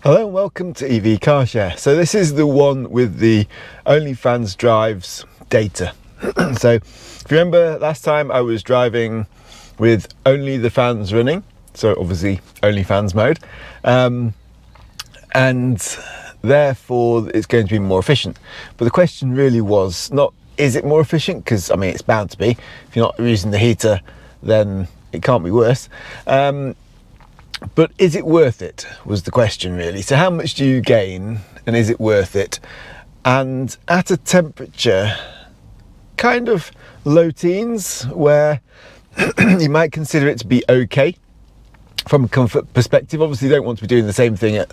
Hello and welcome to EV Car Share. So this is the one with the OnlyFans drives data. So if you remember last time I was driving with only the fans running, so obviously OnlyFans mode, and therefore it's going to be more efficient. But the question really was not, is it more efficient? Because I mean, it's bound to be. If you're not using the heater, then it can't be worse. But is it worth it, was the question really. So how much do you gain and is it worth it? And at a temperature kind of low teens where you might consider it to be okay from a comfort perspective. Obviously you don't want to be doing the same thing at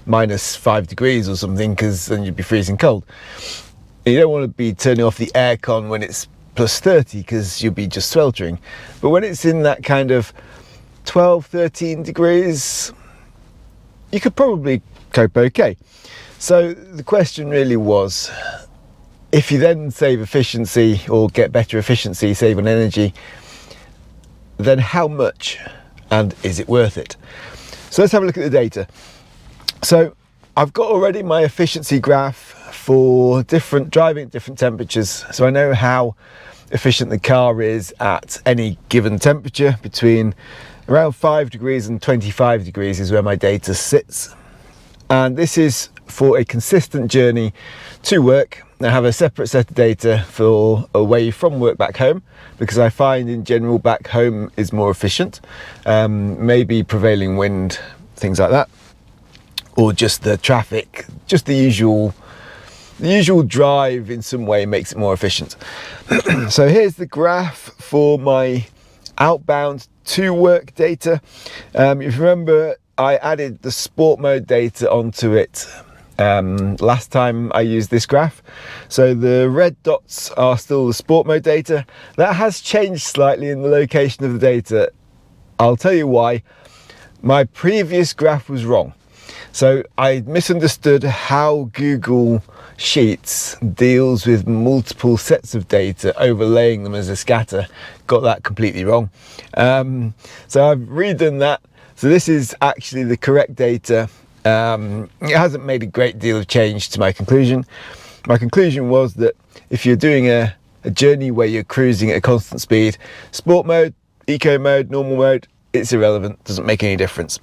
-5 degrees or something, because then you'd be freezing cold. You don't want to be turning off the aircon when it's +30 because you'll be just sweltering. But when it's in that kind of 12-13 degrees, you could probably cope okay. So the question really was, if you then save efficiency or get better efficiency, save on energy, then how much and is it worth it? So let's have a look at the data. So I've got already my efficiency graph for driving at different temperatures, so I know how efficient the car is at any given temperature. Between around 5 degrees and 25 degrees is where my data sits, and this is for a consistent journey to work. I have a separate set of data for away from work back home, because I find in general back home is more efficient. Maybe prevailing wind, things like that, or just the traffic, just the usual drive in some way makes it more efficient. So here's the graph for my outbound to work data. If you remember, I added the sport mode data onto it last time I used this graph. So the red dots are still the sport mode data. That has changed slightly in the location of the data. I'll tell you why. My previous graph was wrong. So I misunderstood how Google Sheets deals with multiple sets of data, overlaying them as a scatter. Got that completely wrong. So I've redone that. So this is actually the correct data. It hasn't made a great deal of change to my conclusion. My conclusion was that if you're doing a journey where you're cruising at a constant speed, sport mode, eco mode, normal mode, it's irrelevant, doesn't make any difference.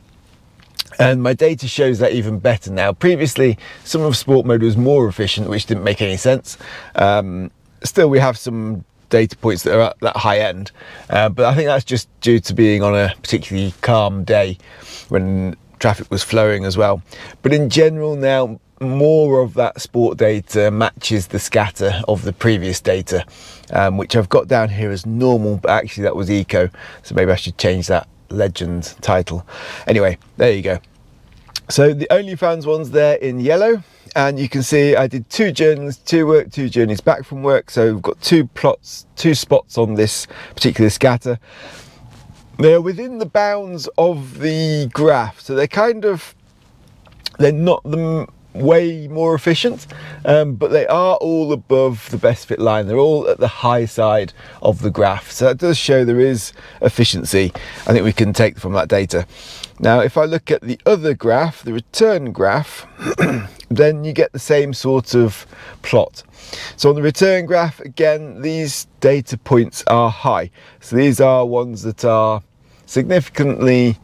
And my data shows that even better now. Previously, some of sport mode was more efficient, which didn't make any sense. Still, we have some data points that are at that high end, but I think that's just due to being on a particularly calm day when traffic was flowing as well. But in general now, more of that sport data matches the scatter of the previous data, which I've got down here as normal, but actually that was eco, so maybe I should change that legend title. Anyway, there you go. So the OnlyFans one's there in yellow, and you can see I did 2 journeys to work, 2 journeys back from work. So we've got 2 spots on this particular scatter. They're within the bounds of the graph, so they're not the way more efficient, but they are all above the best fit line. They're all at the high side of the graph, so that does show there is efficiency. I think we can take from that data. Now if I look at the other graph, the return graph, then you get the same sort of plot. So on the return graph, again, these data points are high, so these are ones that are significantly,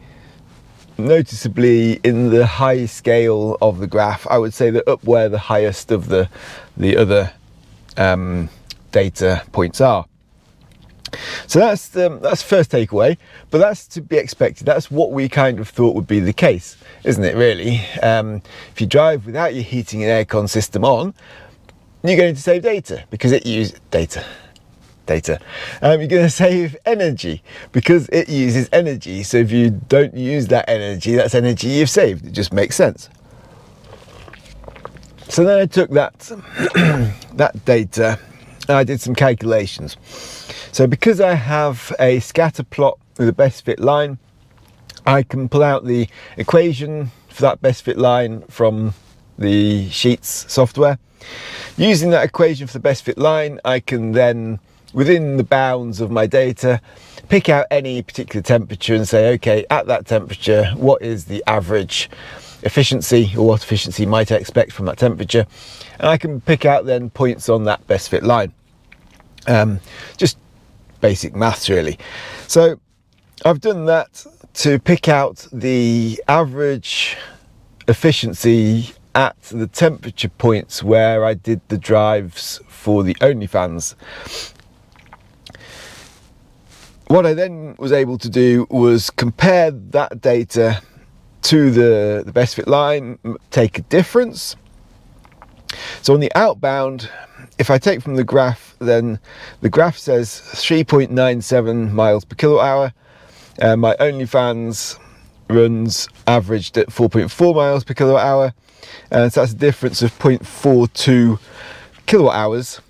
noticeably in the high scale of the graph. I would say they're up where the highest of the other data points are. So that's first takeaway, but that's to be expected. That's what we kind of thought would be the case, isn't it really? If you drive without your heating and aircon system on, you're going to save data because it uses data. You're going to save energy because it uses energy. So if you don't use that energy, that's energy you've saved. It just makes sense. So then I took that data and I did some calculations. So because I have a scatter plot with a best fit line, I can pull out the equation for that best fit line from the Sheets software. Using that equation for the best fit line, I can then, within the bounds of my data, pick out any particular temperature and say, okay, at that temperature, what is the average efficiency, or what efficiency might I expect from that temperature, and I can pick out then points on that best fit line. Just basic maths really. So I've done that to pick out the average efficiency at the temperature points where I did the drives for the OnlyFans. What I then was able to do was compare that data to the best fit line, take a difference. So on the outbound, if I take from the graph, then the graph says 3.97 miles per kilowatt hour. My OnlyFans runs averaged at 4.4 miles per kilowatt hour, and so that's a difference of 0.42 kilowatt hours,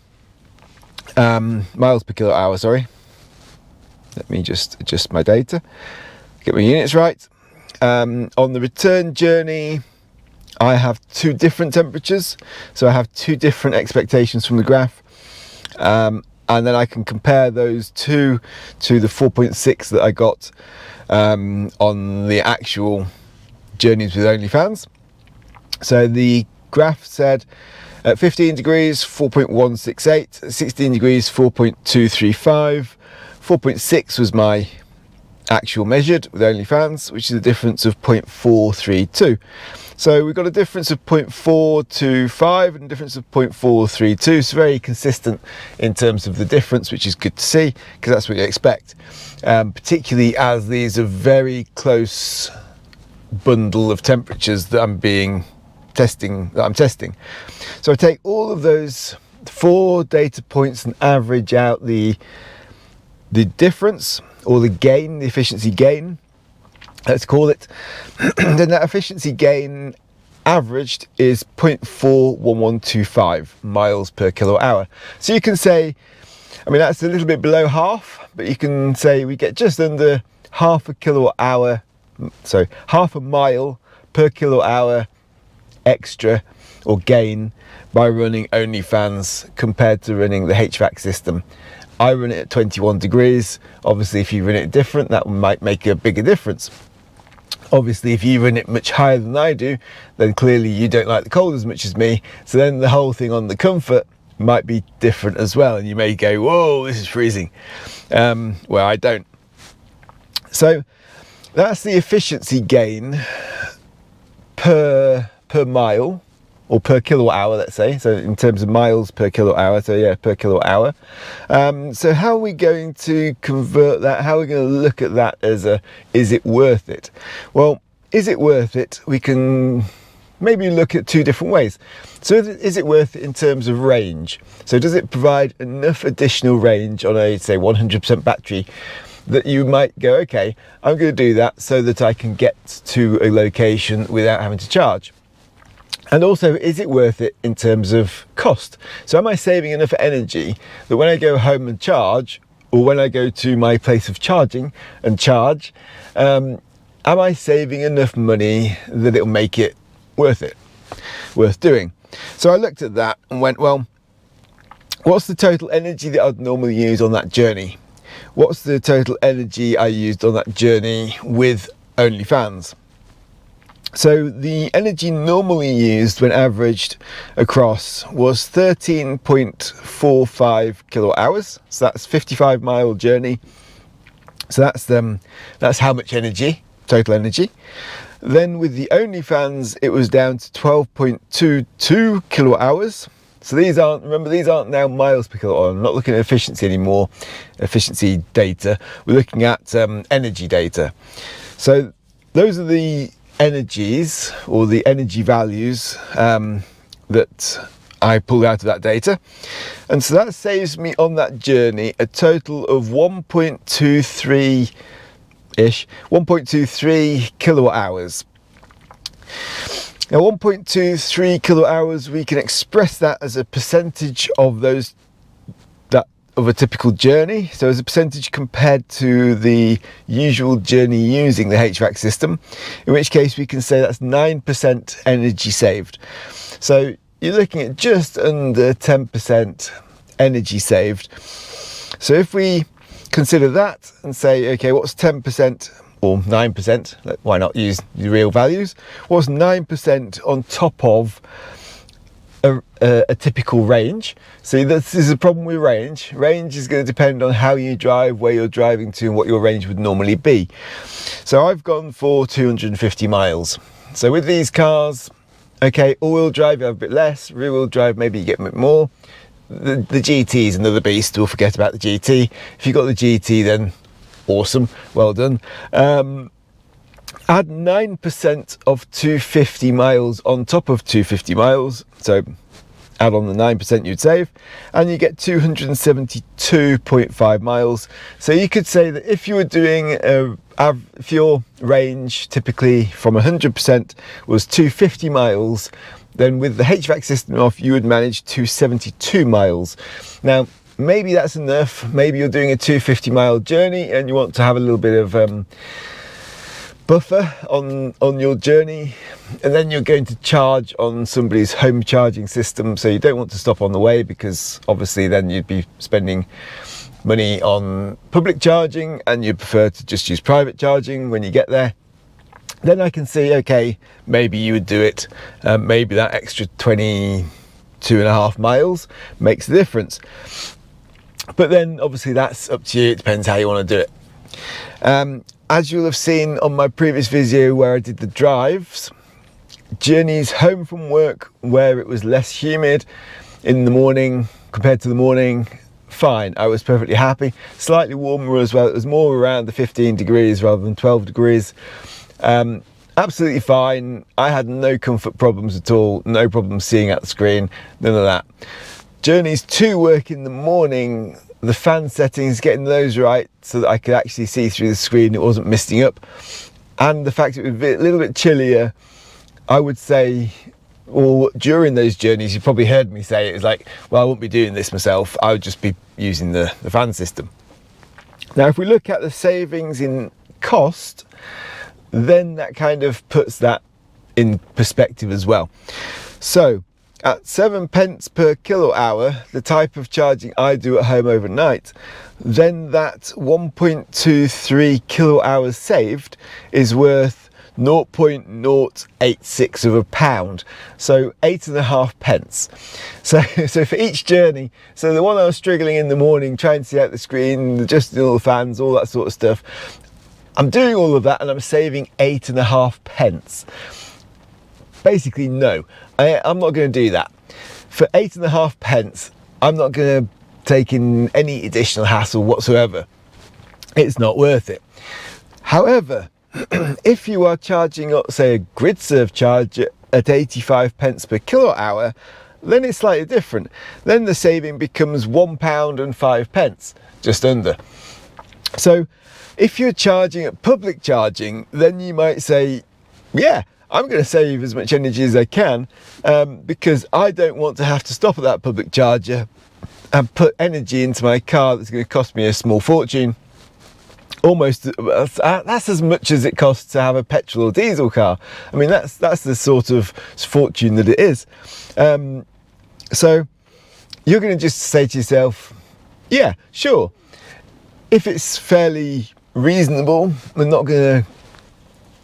miles per kilowatt hour, sorry. Let me just adjust my data, get my units right. On the return journey, I have two different temperatures, so I have two different expectations from the graph, and then I can compare those two to the 4.6 that I got on the actual journeys with OnlyFans. So the graph said at 15 degrees 4.168, at 16 degrees 4.235, 4.6 was my actual measured with OnlyFans, which is a difference of 0.432. So we've got a difference of 0.425 and a difference of 0.432. So very consistent in terms of the difference, which is good to see, because that's what you expect, particularly as these are very close bundle of temperatures that I'm testing. So I take all of those 4 data points and average out the difference, or the gain, the efficiency gain, let's call it. Then that efficiency gain averaged is 0.41125 miles per kilowatt hour. So you can say, I mean, that's a little bit below half, but you can say we get just under half a kilowatt hour, so half a mile per kilowatt hour extra or gain by running OnlyFans compared to running the HVAC system. I run it at 21 degrees. Obviously, if you run it different, that might make a bigger difference. Obviously, if you run it much higher than I do, then clearly you don't like the cold as much as me. So then the whole thing on the comfort might be different as well. And you may go, whoa, this is freezing. Well, I don't. So that's the efficiency gain per mile, or per kilowatt hour, let's say. So in terms of miles per kilowatt hour, so yeah, per kilowatt hour. So how are we going to convert that? How are we going to look at that as is it worth it? Well, is it worth it? We can maybe look at 2 different ways. So is it worth it in terms of range? So does it provide enough additional range on a, say, 100% battery that you might go, okay, I'm going to do that so that I can get to a location without having to charge? And also, is it worth it in terms of cost? So am I saving enough energy that when I go home and charge, or when I go to my place of charging and charge, am I saving enough money that it'll make it worth doing? So I looked at that and went, well, what's the total energy that I'd normally use on that journey? What's the total energy I used on that journey with OnlyFans? So the energy normally used when averaged across was 13.45 kilowatt hours. So that's 55-mile journey. So that's how much energy, total energy. Then with the OnlyFans, it was down to 12.22 kilowatt hours. So these aren't now miles per kilowatt hour. I'm not looking at efficiency anymore, efficiency data. We're looking at energy data. So those are the energies, or the energy values that I pulled out of that data. And so that saves me on that journey a total of 1.23 kilowatt hours. Now 1.23 kilowatt hours, we can express that as a percentage of of a typical journey. So as a percentage compared to the usual journey using the HVAC system, in which case we can say that's 9% energy saved. So you're looking at just under 10% energy saved. So if we consider that and say, okay, what's 10% or 9%, why not use the real values, was 9% on top of a typical range. See, this is a problem with range. Range is going to depend on how you drive, where you're driving to, and what your range would normally be. So I've gone for 250 miles. So with these cars, okay, all-wheel drive you have a bit less, rear-wheel drive maybe you get a bit more. The GT is another beast. We'll forget about the GT. If you've got the GT, then awesome, well done. Add 9% of 250 miles on top of 250 miles, so add on the 9% you'd save, and you get 272.5 miles. So you could say that if you were doing if your range typically from 100% was 250 miles, then with the HVAC system off you would manage 272 miles. Now maybe that's enough. Maybe you're doing a 250 mile journey and you want to have a little bit of buffer on your journey, and then you're going to charge on somebody's home charging system, so you don't want to stop on the way, because obviously then you'd be spending money on public charging and you prefer to just use private charging when you get there. Then I can see, okay, maybe you would do it, maybe that extra 22.5 miles makes a difference. But then obviously that's up to you, it depends how you want to do it. As you'll have seen on my previous video where I did the drives, journeys home from work where it was less humid in the morning compared to the morning, fine, I was perfectly happy. Slightly warmer as well, it was more around the 15 degrees rather than 12 degrees. Absolutely fine. I had no comfort problems at all, no problem seeing out the screen, none of that. Journeys to work in the morning, the fan settings, getting those right so that I could actually see through the screen, it wasn't misting up, and the fact it was a little bit chillier, I would say, or during those journeys you probably heard me say it was like, well, I won't be doing this myself, I would just be using the fan system. Now if we look at the savings in cost, then that kind of puts that in perspective as well. So at 7p per kilowatt hour, the type of charging I do at home overnight, then that 1.23 kilowatt hours saved is worth 0.086 of a pound, so 8.5p. So for each journey, so the one I was struggling in the morning trying to see out the screen, adjusting all the fans, all that sort of stuff, I'm doing all of that and I'm saving 8.5p. Basically, no, I'm not going to do that. For 8.5p, I'm not going to take in any additional hassle whatsoever. It's not worth it. However, if you are charging up, say, a grid serve charge at 85p per kilowatt hour, then it's slightly different. Then the saving becomes £1.05, just under. So if you're charging at public charging, then you might say, yeah, I'm going to save as much energy as I can, because I don't want to have to stop at that public charger and put energy into my car that's going to cost me a small fortune. Almost, that's as much as it costs to have a petrol or diesel car. I mean, that's the sort of fortune that it is. So you're going to just say to yourself, yeah, sure, if it's fairly reasonable and not going to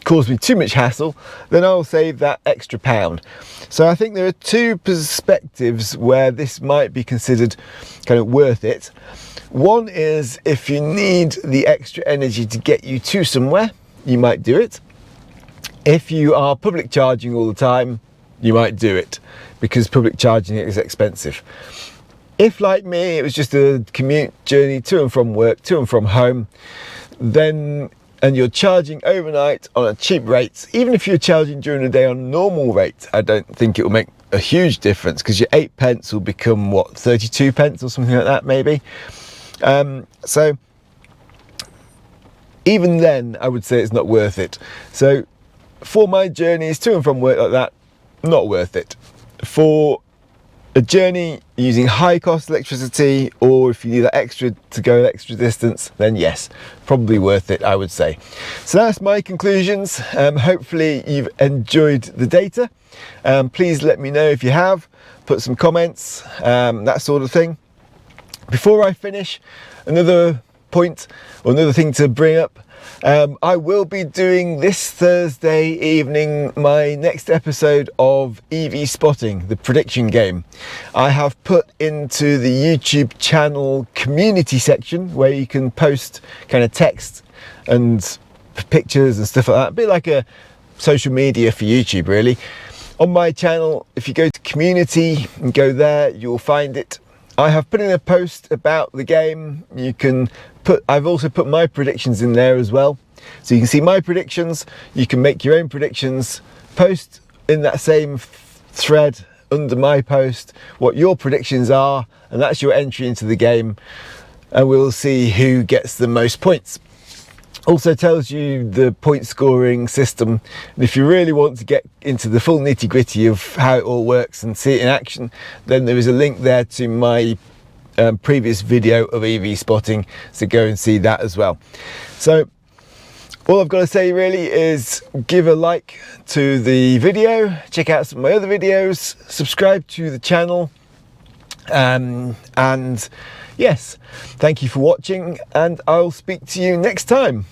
cause me too much hassle, then I'll save that extra pound. So I think there are two perspectives where this might be considered kind of worth it. One is if you need the extra energy to get you to somewhere, you might do it. If you are public charging all the time, you might do it because public charging is expensive. If, like me, it was just a commute journey to and from work, to and from home, then and you're charging overnight on a cheap rate, even if you're charging during the day on a normal rate, I don't think it will make a huge difference, because your 8p will become what, 32p or something like that maybe. So even then I would say it's not worth it. So for my journeys to and from work like that, not worth it. For a journey using high cost electricity, or if you need that extra to go an extra distance, then yes, probably worth it, I would say. So that's my conclusions. Hopefully you've enjoyed the data. Please let me know if you have, put some comments, that sort of thing. Before I finish, another point or another thing to bring up, I will be doing this Thursday evening my next episode of EV Spotting, the prediction game. I have put into the YouTube channel community section where you can post kind of text and pictures and stuff like that, a bit like a social media for YouTube really. On my channel, if you go to community and go there, you'll find it. I have put in a post about the game. You can put, I've also put my predictions in there as well. So you can see my predictions, you can make your own predictions, post in that same thread under my post what your predictions are, and that's your entry into the game, and we'll see who gets the most points. Also tells you the point scoring system, and if you really want to get into the full nitty gritty of how it all works and see it in action, then there is a link there to my previous video of EV spotting, so go and see that as well. So all I've got to say really is give a like to the video, check out some of my other videos, subscribe to the channel, and yes, thank you for watching, and I'll speak to you next time.